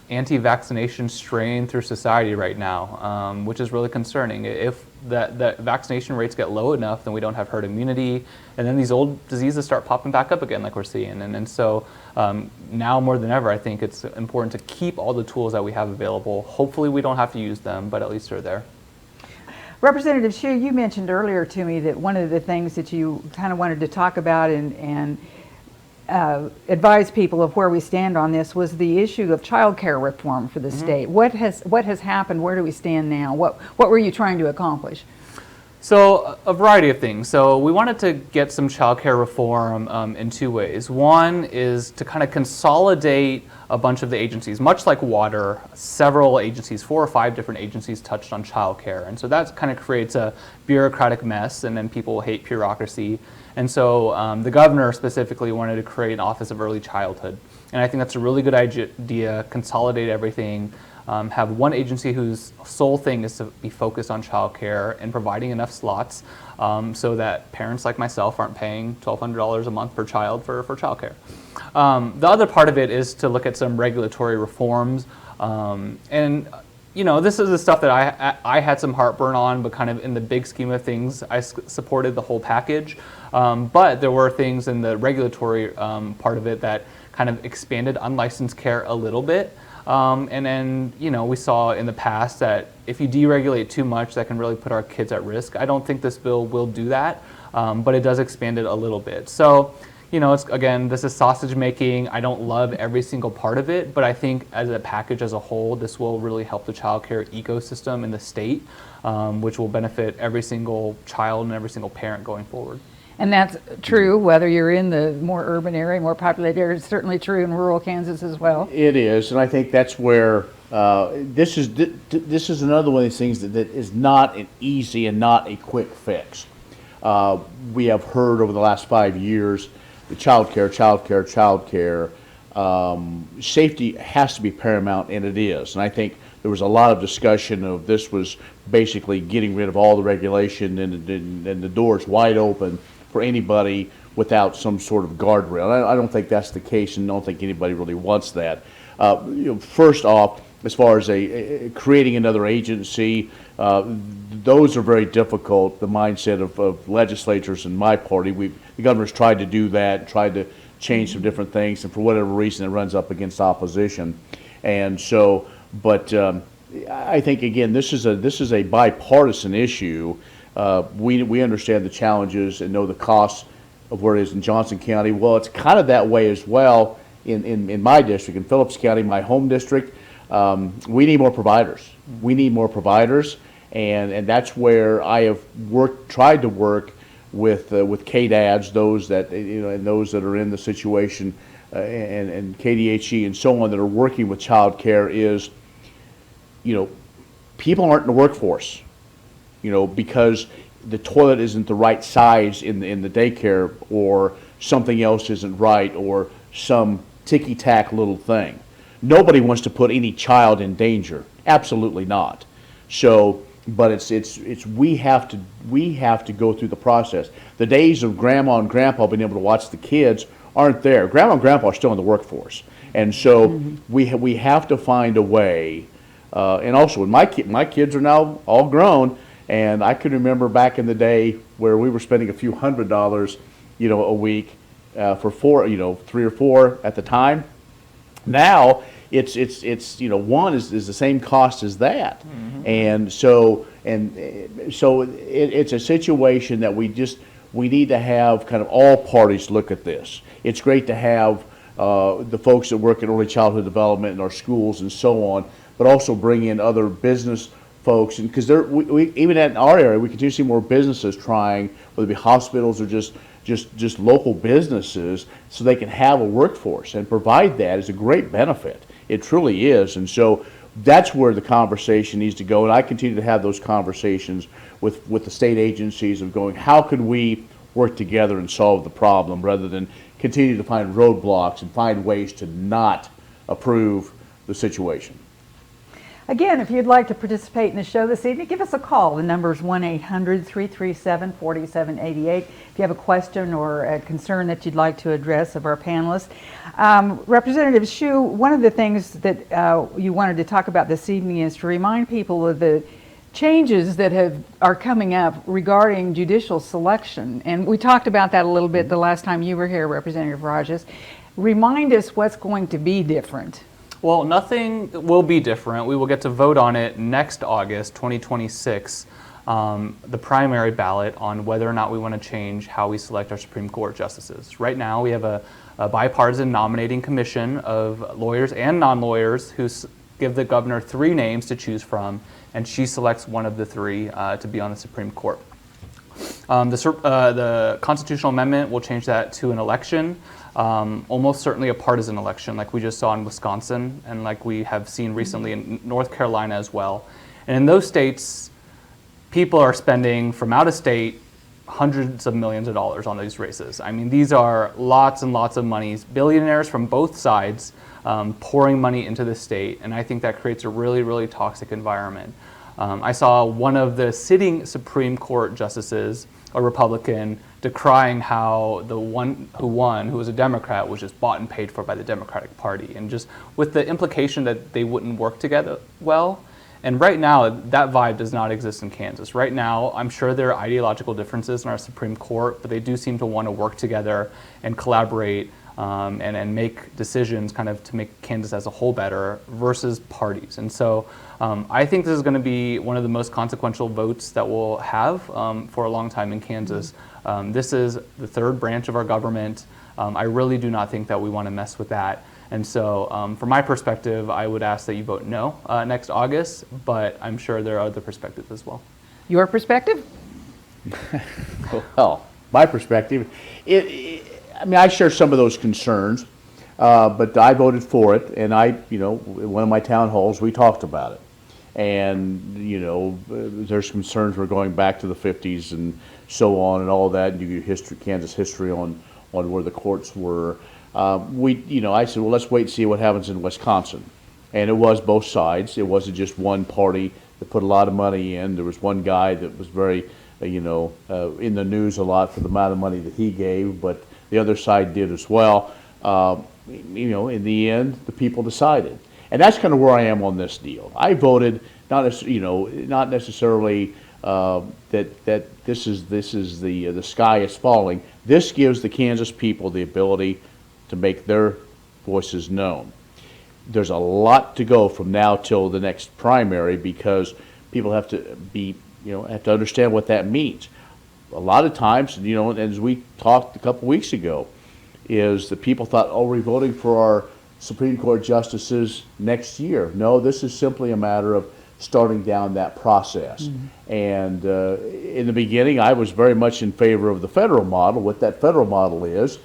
anti-vaccination strain through society right now, which is really concerning. If the vaccination rates get low enough, then we don't have herd immunity, and then these old diseases start popping back up again like we're seeing. And so now more than ever, I think it's important to keep all the tools that we have available. Hopefully we don't have to use them, but at least they're there. Representative Xu, you mentioned earlier to me that one of the things that you kind of wanted to talk about and advise people of where we stand on this was the issue of child care reform for the state. What has happened? Where do we stand now? What were you trying to accomplish? So a variety of things. So we wanted to get some child care reform in 2 ways. One is to kind of consolidate a bunch of the agencies. Much like water, several agencies, 4 or 5 different agencies touched on child care. And so that kind of creates a bureaucratic mess, and then people hate bureaucracy. And so the governor specifically wanted to create an Office of Early Childhood. And I think that's a really good idea, consolidate everything, have one agency whose sole thing is to be focused on child care and providing enough slots so that parents like myself aren't paying $1,200 a month per child for child care. The other part of it is to look at some regulatory reforms. And this is the stuff that I had some heartburn on, but kind of in the big scheme of things, I supported the whole package. But there were things in the regulatory part of it that kind of expanded unlicensed care a little bit. And then, we saw in the past that if you deregulate too much, that can really put our kids at risk. I don't think this bill will do that, but it does expand it a little bit. So, this is sausage making. I don't love every single part of it, but I think as a package as a whole, this will really help the child care ecosystem in the state, which will benefit every single child and every single parent going forward. And that's true whether you're in the more urban area, more populated area. It's certainly true in rural Kansas as well. It is, and I think that's where this is another one of these things that is not an easy and not a quick fix. We have heard over the last 5 years the child care. Safety has to be paramount, and it is. And I think there was a lot of discussion of this was basically getting rid of all the regulation and the doors wide open for anybody without some sort of guardrail. I don't think that's the case, and I don't think anybody really wants that. First off, as far as creating another agency, those are very difficult. The mindset of legislatures in my party, the governor's tried to do that, tried to change some different things, and for whatever reason, it runs up against opposition. And so, but I think again, this is a bipartisan issue. We understand the challenges and know the costs of where it is in Johnson County. Well, it's kind of that way as well in my district, in Phillips County, my home district. We need more providers. We need more providers, and that's where I have tried to work with KDADs, those that and those that are in the situation, and KDHE and so on that are working with child care is, people aren't in the workforce, because the toilet isn't the right size in the daycare, or something else isn't right, or some ticky-tack little thing. Nobody wants to put any child in danger. Absolutely not. So but it's we have to go through the process. The days of grandma and grandpa being able to watch the kids aren't there. Grandma and grandpa are still in the workforce, and so we have to find a way. And also, when my kids are now all grown, and I can remember back in the day where we were spending a few $100s, a week for four, 3 or 4 at the time. Now it's one is the same cost as that, and so it's a situation that we need to have kind of all parties look at this. It's great to have the folks that work in early childhood development in our schools and so on, but also bring in other business folks, and because even in our area, we continue to see more businesses trying, whether it be hospitals or just local businesses, so they can have a workforce and provide that is a great benefit. It truly is, and so that's where the conversation needs to go. And I continue to have those conversations with the state agencies of going, how can we work together and solve the problem rather than continue to find roadblocks and find ways to not approve the situation. Again, if you'd like to participate in the show this evening, give us a call. The number is 1-800-337-4788. If you have a question or a concern that you'd like to address of our panelists. Representative Xu, one of the things that you wanted to talk about this evening is to remind people of the changes that are coming up regarding judicial selection. And we talked about that a little bit the last time you were here, Representative Rahjes. Remind us what's going to be different. Well, nothing will be different. We will get to vote on it next August, 2026, the primary ballot on whether or not we want to change how we select our Supreme Court justices. Right now, we have a bipartisan nominating commission of lawyers and non-lawyers who give the governor 3 names to choose from, and she selects one of the 3 to be on the Supreme Court. The constitutional amendment will change that to an election. Almost certainly a partisan election like we just saw in Wisconsin and like we have seen recently in North Carolina as well. And in those states, people are spending from out of state hundreds of millions of dollars on these races. I mean, these are lots and lots of monies, billionaires from both sides pouring money into the state. And I think that creates a really, really toxic environment. I saw one of the sitting Supreme Court justices, a Republican, decrying how the one who won, who was a Democrat, was just bought and paid for by the Democratic Party, and just with the implication that they wouldn't work together well. And right now, that vibe does not exist in Kansas. Right now, I'm sure there are ideological differences in our Supreme Court, but they do seem to want to work together and collaborate and make decisions kind of to make Kansas as a whole better versus parties. And so I think this is going to be one of the most consequential votes that we'll have for a long time in Kansas. This is the 3rd branch of our government. I really do not think that we want to mess with that. And so from my perspective, I would ask that you vote no next August, but I'm sure there are other perspectives as well. Your perspective? Well, my perspective, I mean, I share some of those concerns, but I voted for it, and in one of my town halls, we talked about it. And, there's concerns we're going back to the 50s and so on and all that, and you get Kansas history on where the courts were. I said, well, let's wait and see what happens in Wisconsin. And it was both sides. It wasn't just one party that put a lot of money in. There was one guy that was very, in the news a lot for the amount of money that he gave, but the other side did as well. In the end, the people decided. And that's kind of where I am on this deal. I voted not necessarily that this is the sky is falling. This gives the Kansas people the ability to make their voices known. There's a lot to go from now till the next primary because people have to understand what that means. A lot of times, as we talked a couple weeks ago, is that people thought, oh, we're voting for our Supreme Court justices next year. No, this is simply a matter of starting down that process. Mm-hmm. And in the beginning, I was very much in favor of the federal model. What that federal model is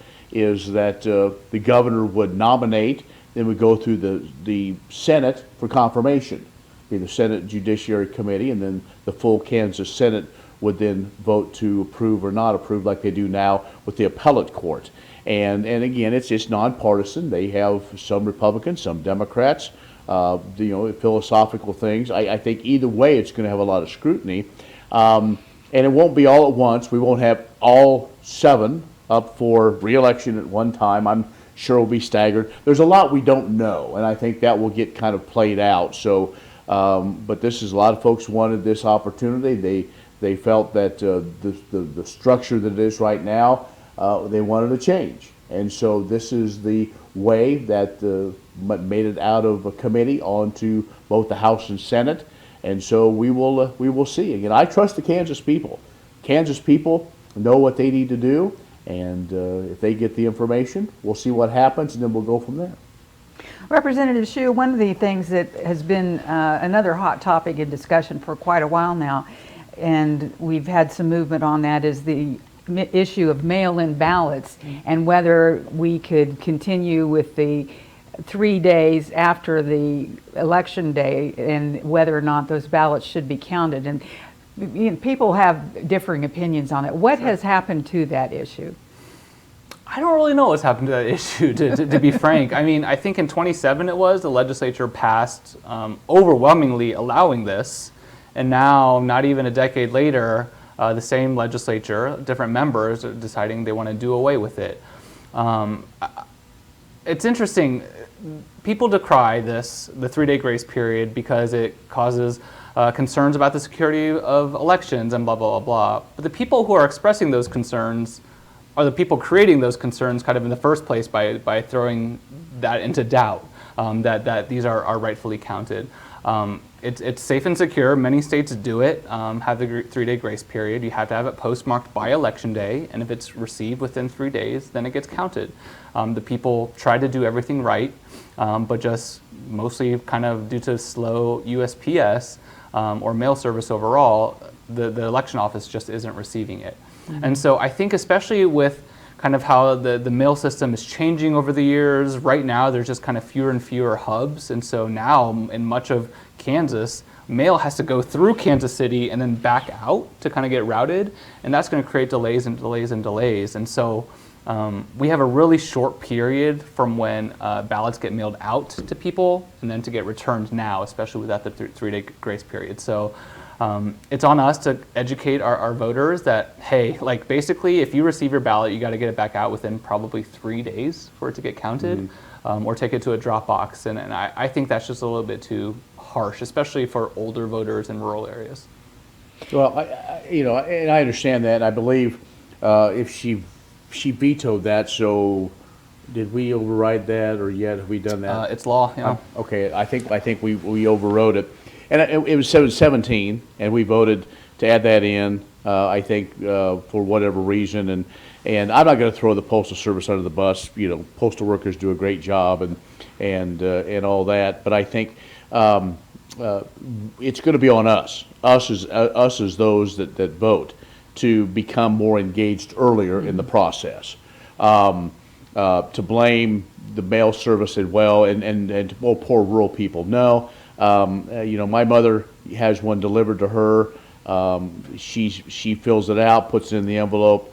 that the governor would nominate, then would go through the Senate for confirmation, be the Senate Judiciary Committee, and then the full Kansas Senate would then vote to approve or not approve like they do now with the appellate court. And again, it's nonpartisan. They have some Republicans, some Democrats philosophical things. I think either way it's going to have a lot of scrutiny. And it won't be all at once. We won't have all 7 up for re-election at one time. I'm sure it'll be staggered. There's a lot we don't know, and I think that will get kind of played out. So, but this is, a lot of folks wanted this opportunity. They felt that the structure that it is right now, they wanted a change. And so this is the way that made it out of a committee onto both the House and Senate. And so we will see. Again, I trust the Kansas people. Kansas people know what they need to do, and if they get the information, we'll see what happens, and then we'll go from there. Representative Xu, one of the things that has been another hot topic in discussion for quite a while now, and we've had some movement on that, is the issue of mail-in ballots and whether we could continue with the 3 days after the election day and whether or not those ballots should be counted. And people have differing opinions on it. What has happened to that issue? I don't really know what's happened to that issue, to be frank. I mean, I think in 27 the legislature passed overwhelmingly allowing this, and now, not even a decade later, the same legislature, different members, are deciding they want to do away with it. It's interesting. People decry the 3-day grace period, because it causes concerns about the security of elections and blah, blah, blah, blah. But the people who are expressing those concerns are the people creating those concerns kind of in the first place by throwing that into doubt, that these are rightfully counted. It's safe and secure. Many states do it, have the 3-day grace period. You have to have it postmarked by election day, and if it's received within 3 days, then it gets counted. The people try to do everything right, but just mostly kind of due to slow USPS or mail service overall, the election office just isn't receiving it. Mm-hmm. And so I think, especially with kind of how the mail system is changing over the years, right now there's just kind of fewer and fewer hubs, and so now in much of Kansas, mail has to go through Kansas City and then back out to kind of get routed, and that's going to create delays and delays and delays. And so we have a really short period from when ballots get mailed out to people and then to get returned now, especially without the 3-day grace period. So it's on us to educate our voters that, hey, like basically if you receive your ballot, you got to get it back out within probably 3 days for it to get counted, or take it to a drop box. And I think that's just a little bit too harsh, especially for older voters in rural areas. Well, and I understand that. I believe if she vetoed that, so did we override that, or yet have we done that? It's law, yeah. Okay, I think we overrode it. And it was 717, and we voted to add that in, I think, for whatever reason. And I'm not going to throw the Postal Service under the bus. Postal workers do a great job and all that. But I think it's going to be on us as those that vote, to become more engaged earlier in the process. To blame the mail service and poor rural people. No. My mother has one delivered to her. She fills it out, puts it in the envelope.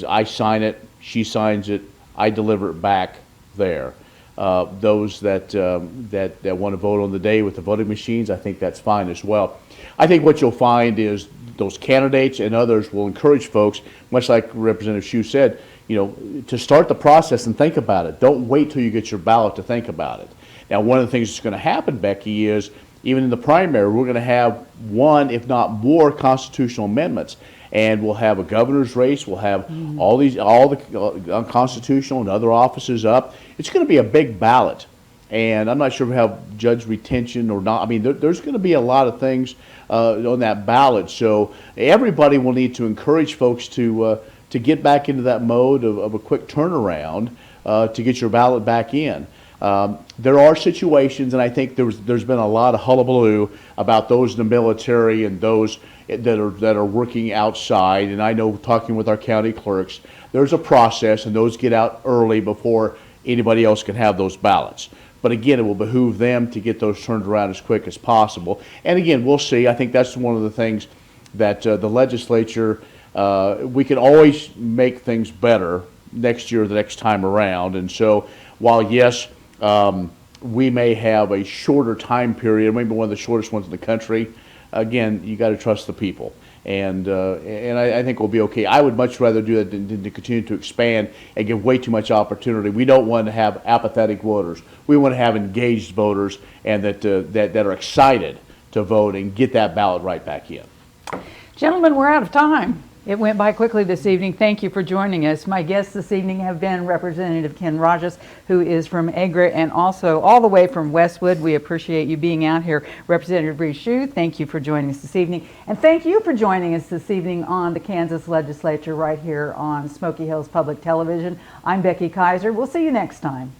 I sign it. She signs it. I deliver it back there. Those that want to vote on the day with the voting machines, I think that's fine as well. I think what you'll find is those candidates and others will encourage folks, much like Representative Xu said, to start the process and think about it. Don't wait till you get your ballot to think about it. Now, one of the things that's going to happen, Becky, is even in the primary, we're going to have one, if not more, constitutional amendments, and we'll have a governor's race. We'll have all the unconstitutional and other offices up. It's going to be a big ballot, and I'm not sure if we have judge retention or not. I mean, there's going to be a lot of things on that ballot, so everybody will need to encourage folks to get back into that mode of a quick turnaround to get your ballot back in. There are situations, and I think there's been a lot of hullabaloo about those in the military and those that are working outside. And I know, talking with our county clerks, there's a process, and those get out early before anybody else can have those ballots. But again, it will behoove them to get those turned around as quick as possible. And again, we'll see. I think that's one of the things that the legislature, we can always make things better next year, the next time around. And so, while yes, we may have a shorter time period, maybe one of the shortest ones in the country. Again, you got to trust the people, and I think we'll be okay. I would much rather do that than to continue to expand and give way too much opportunity. We don't want to have apathetic voters. We want to have engaged voters and that are excited to vote and get that ballot right back in. Gentlemen, we're out of time. It went by quickly this evening. Thank you for joining us. My guests this evening have been Representative Ken Rahjes, who is from Agra, and also all the way from Westwood. We appreciate you being out here. Representative Rui Xu, thank you for joining us this evening. And thank you for joining us this evening on the Kansas Legislature right here on Smoky Hills Public Television. I'm Becky Kaiser. We'll see you next time.